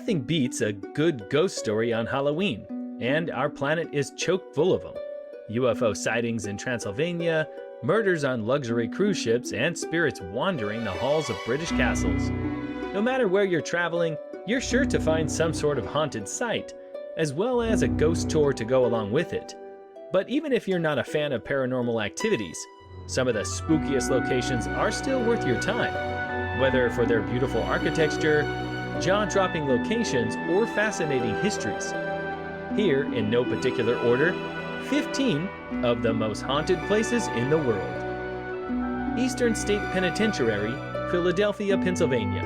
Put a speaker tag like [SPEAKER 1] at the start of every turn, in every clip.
[SPEAKER 1] Nothing beats a good ghost story on Halloween, and our planet is chock full of them. UFO sightings in Transylvania, murders on luxury cruise ships, and spirits wandering the halls of British castles. No matter where you're traveling, you're sure to find some sort of haunted site, as well as a ghost tour to go along with it. But even if you're not a fan of paranormal activities, some of the spookiest locations are still worth your time, whether for their beautiful architecture, jaw-dropping locations, or fascinating histories. Here, in no particular order, 15 of the most haunted places in the world. Eastern State Penitentiary, Philadelphia, Pennsylvania.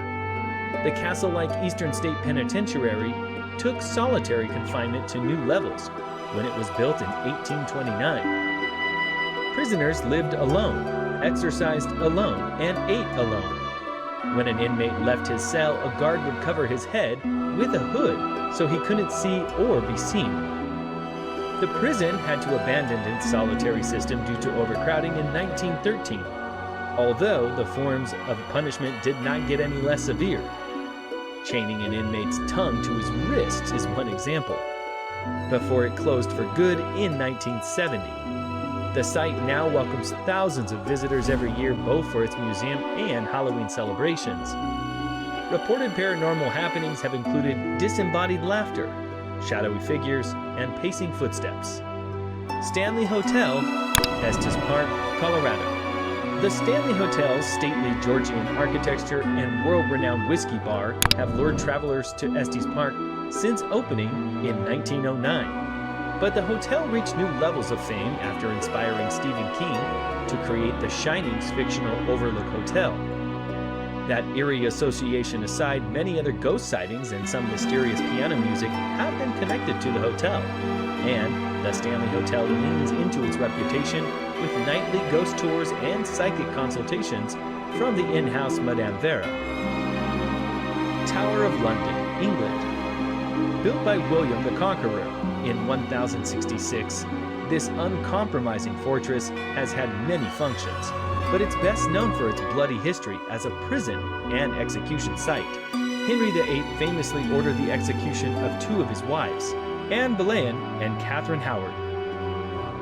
[SPEAKER 1] The castle-like Eastern State Penitentiary took solitary confinement to new levels when it was built in 1829. Prisoners lived alone, exercised alone, and ate alone. When an inmate left his cell, a guard would cover his head with a hood so he couldn't see or be seen. The prison had to abandon its solitary system due to overcrowding in 1913, although the forms of punishment did not get any less severe. Chaining an inmate's tongue to his wrists is one example, before it closed for good in 1970. The site now welcomes thousands of visitors every year, both for its museum and Halloween celebrations. Reported paranormal happenings have included disembodied laughter, shadowy figures, and pacing footsteps. Stanley Hotel, Estes Park, Colorado. The Stanley Hotel's stately Georgian architecture and world-renowned whiskey bar have lured travelers to Estes Park since opening in 1909. But the hotel reached new levels of fame after inspiring Stephen King to create The Shining's fictional Overlook Hotel. That eerie association aside, many other ghost sightings and some mysterious piano music have been connected to the hotel. And the Stanley Hotel leans into its reputation with nightly ghost tours and psychic consultations from the in-house Madame Vera. Tower of London, England. Built by William the Conqueror in 1066, this uncompromising fortress has had many functions, but it's best known for its bloody history as a prison and execution site. Henry VIII famously ordered the execution of two of his wives, Anne Boleyn and Catherine Howard.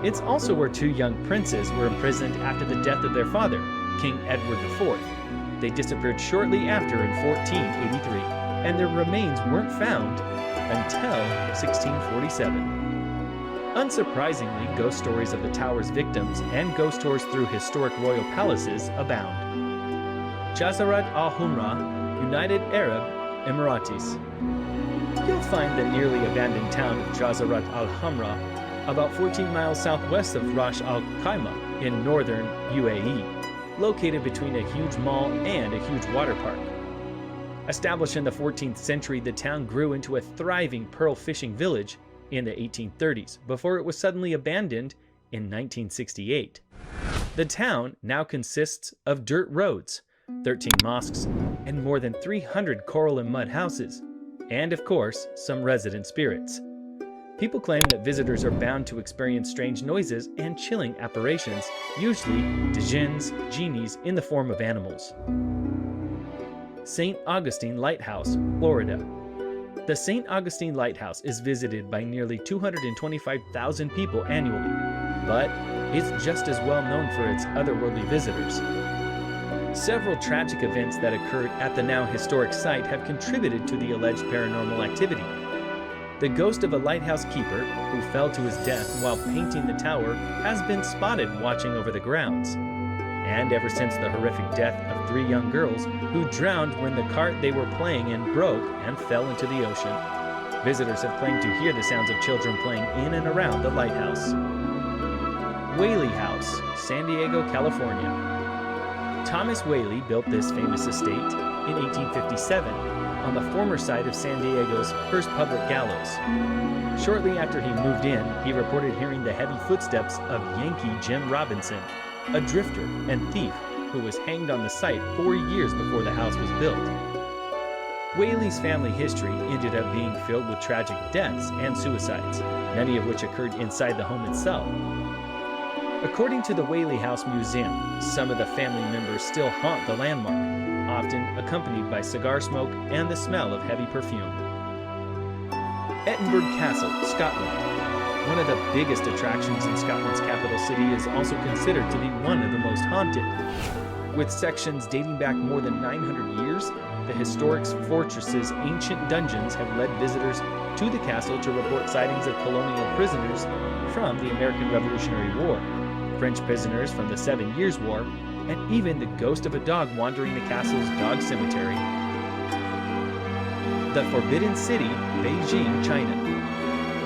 [SPEAKER 1] It's also where two young princes were imprisoned after the death of their father, King Edward IV. They disappeared shortly after in 1483, and their remains weren't found until 1647. Unsurprisingly, ghost stories of the tower's victims and ghost tours through historic royal palaces abound. Jazirat Al Hamra, United Arab Emirates. You'll find the nearly abandoned town of Jazirat Al Hamra about 14 miles southwest of Ras Al Khaimah in northern UAE, located between a huge mall and a huge water park. Established in the 14th century, the town grew into a thriving pearl fishing village in the 1830s, before it was suddenly abandoned in 1968. The town now consists of dirt roads, 13 mosques, and more than 300 coral and mud houses, and of course, some resident spirits. People claim that visitors are bound to experience strange noises and chilling apparitions, usually djinns, genies in the form of animals. St. Augustine Lighthouse, Florida. The St. Augustine Lighthouse is visited by nearly 225,000 people annually, but it's just as well known for its otherworldly visitors. Several tragic events that occurred at the now historic site have contributed to the alleged paranormal activity. The ghost of a lighthouse keeper who fell to his death while painting the tower has been spotted watching over the grounds. And ever since the horrific death of 3 young girls who drowned when the cart they were playing in broke and fell into the ocean, visitors have claimed to hear the sounds of children playing in and around the lighthouse. Whaley House, San Diego, California. Thomas Whaley built this famous estate in 1857 on the former site of San Diego's first public gallows. Shortly after he moved in, he reported hearing the heavy footsteps of Yankee Jim Robinson, a drifter and thief who was hanged on the site 4 years before the house was built. Whaley's family history ended up being filled with tragic deaths and suicides, many of which occurred inside the home itself. According to the Whaley House Museum, some of the family members still haunt the landmark, often accompanied by cigar smoke and the smell of heavy perfume. Edinburgh Castle, Scotland. One of the biggest attractions in Scotland's capital city is also considered to be one of the most haunted. With sections dating back more than 900 years, the historic fortress's ancient dungeons have led visitors to the castle to report sightings of colonial prisoners from the American Revolutionary War, French prisoners from the 7 Years' War, and even the ghost of a dog wandering the castle's dog cemetery. The Forbidden City, Beijing, China.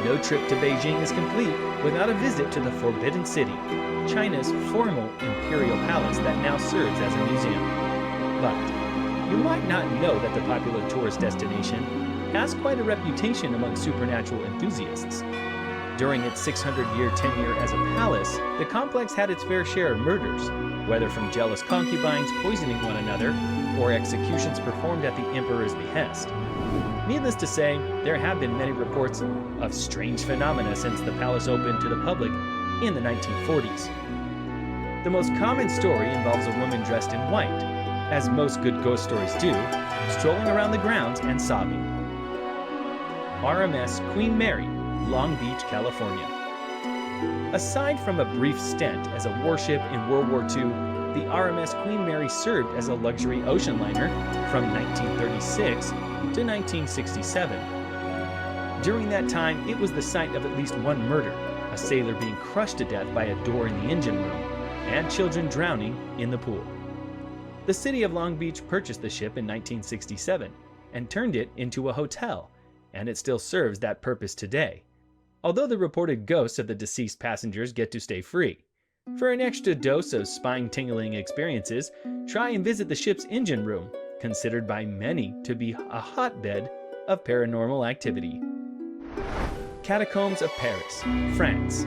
[SPEAKER 1] No trip to Beijing is complete without a visit to the Forbidden City, China's former imperial palace that now serves as a museum. But you might not know that the popular tourist destination has quite a reputation among supernatural enthusiasts. During its 600-year tenure as a palace, the complex had its fair share of murders, whether from jealous concubines poisoning one another or executions performed at the emperor's behest. Needless to say, there have been many reports of strange phenomena since the palace opened to the public in the 1940s. The most common story involves a woman dressed in white, as most good ghost stories do, strolling around the grounds and sobbing. RMS Queen Mary, Long Beach, California. Aside from a brief stint as a warship in World War II, the RMS Queen Mary served as a luxury ocean liner from 1936 to 1967. During that time, it was the site of at least one murder, a sailor being crushed to death by a door in the engine room, and children drowning in the pool. The city of Long Beach purchased the ship in 1967 and turned it into a hotel, and it still serves that purpose today, although the reported ghosts of the deceased passengers get to stay free. For an extra dose of spine-tingling experiences, try and visit the ship's engine room, considered by many to be a hotbed of paranormal activity. Catacombs of Paris, France.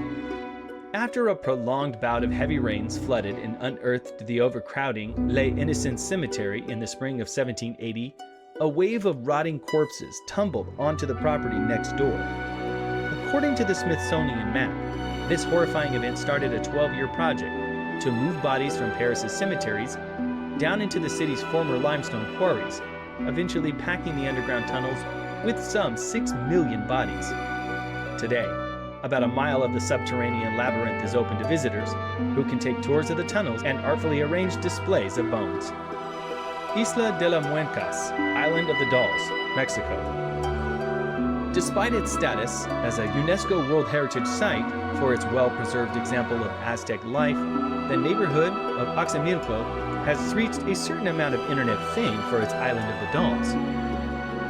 [SPEAKER 1] After a prolonged bout of heavy rains flooded and unearthed the overcrowding Les Innocents Cemetery in the spring of 1780, a wave of rotting corpses tumbled onto the property next door. According to the Smithsonian map, this horrifying event started a 12-year project to move bodies from Paris's cemeteries down into the city's former limestone quarries, eventually packing the underground tunnels with some 6 million bodies. Today, about a mile of the subterranean labyrinth is open to visitors, who can take tours of the tunnels and artfully arranged displays of bones. Isla de las Muñecas, Island of the Dolls, Mexico. Despite its status as a UNESCO World Heritage Site for its well-preserved example of Aztec life, the neighborhood of Oximilco has reached a certain amount of internet fame for its Island of the Dolls.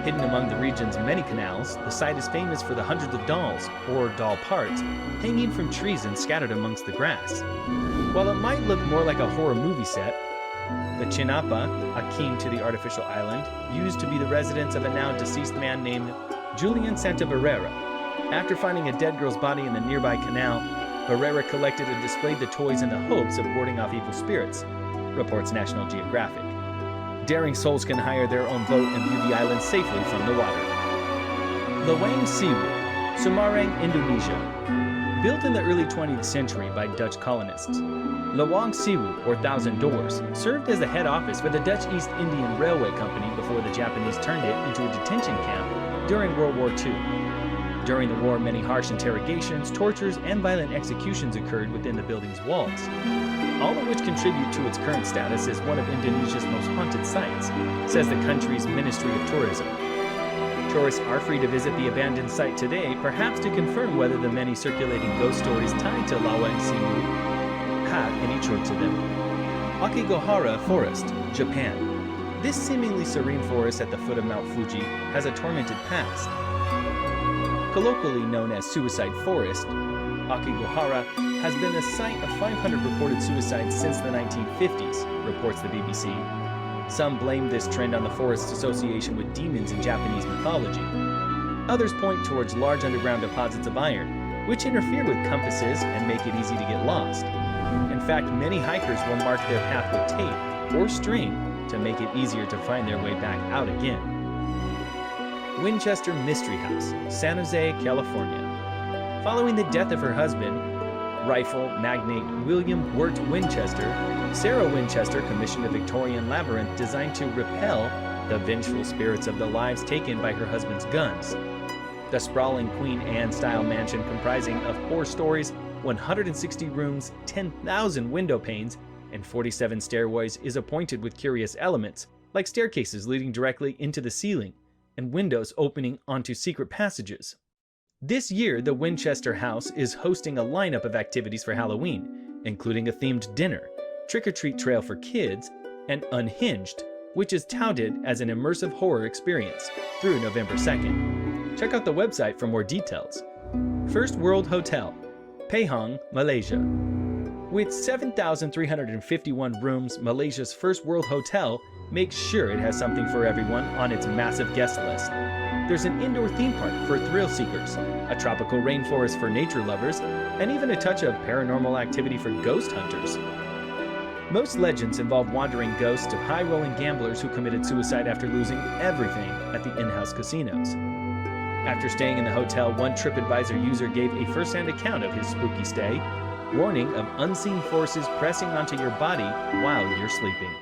[SPEAKER 1] Hidden among the region's many canals, the site is famous for the hundreds of dolls, or doll parts, hanging from trees and scattered amongst the grass. While it might look more like a horror movie set, the Chinapa, akin to the artificial island, used to be the residence of a now deceased man named Julian Santabarrera. After finding a dead girl's body in the nearby canal, Barrera collected and displayed the toys in the hopes of warding off evil spirits, reports National Geographic. Daring souls can hire their own boat and view the island safely from the water. Lawang Sewu, Semarang, Indonesia. Built in the early 20th century by Dutch colonists, Lawang Sewu, or Thousand Doors, served as the head office for the Dutch East Indian Railway Company before the Japanese turned it into a detention camp during World War II. During the war, many harsh interrogations, tortures, and violent executions occurred within the building's walls, all of which contribute to its current status as one of Indonesia's most haunted sites, says the country's Ministry of Tourism. Tourists are free to visit the abandoned site today, perhaps to confirm whether the many circulating ghost stories tied to Lawang Sewu have any truth to them. Aokigahara Forest, Japan. This seemingly serene forest at the foot of Mount Fuji has a tormented past. Colloquially known as Suicide Forest, Aokigahara has been the site of 500 reported suicides since the 1950s, reports the BBC. Some blame this trend on the forest's association with demons in Japanese mythology. Others point towards large underground deposits of iron, which interfere with compasses and make it easy to get lost. In fact, many hikers will mark their path with tape or string to make it easier to find their way back out again. Winchester Mystery House, San Jose, California. Following the death of her husband, rifle magnate William Wirt Winchester, Sarah Winchester commissioned a Victorian labyrinth designed to repel the vengeful spirits of the lives taken by her husband's guns. The sprawling Queen Anne-style mansion comprising of 4 stories, 160 rooms, 10,000 window panes, and 47 stairways is appointed with curious elements, like staircases leading directly into the ceiling, and windows opening onto secret passages. This year, the Winchester House is hosting a lineup of activities for Halloween, including a themed dinner, trick-or-treat trail for kids, and Unhinged, which is touted as an immersive horror experience, through November 2nd. Check out the website for more details. First World Hotel, Pahang, Malaysia. With 7,351 rooms, Malaysia's First World Hotel makes sure it has something for everyone on its massive guest list. There's an indoor theme park for thrill seekers, a tropical rainforest for nature lovers, and even a touch of paranormal activity for ghost hunters. Most legends involve wandering ghosts of high-rolling gamblers who committed suicide after losing everything at the in-house casinos. After staying in the hotel, one TripAdvisor user gave a first-hand account of his spooky stay, warning of unseen forces pressing onto your body while you're sleeping.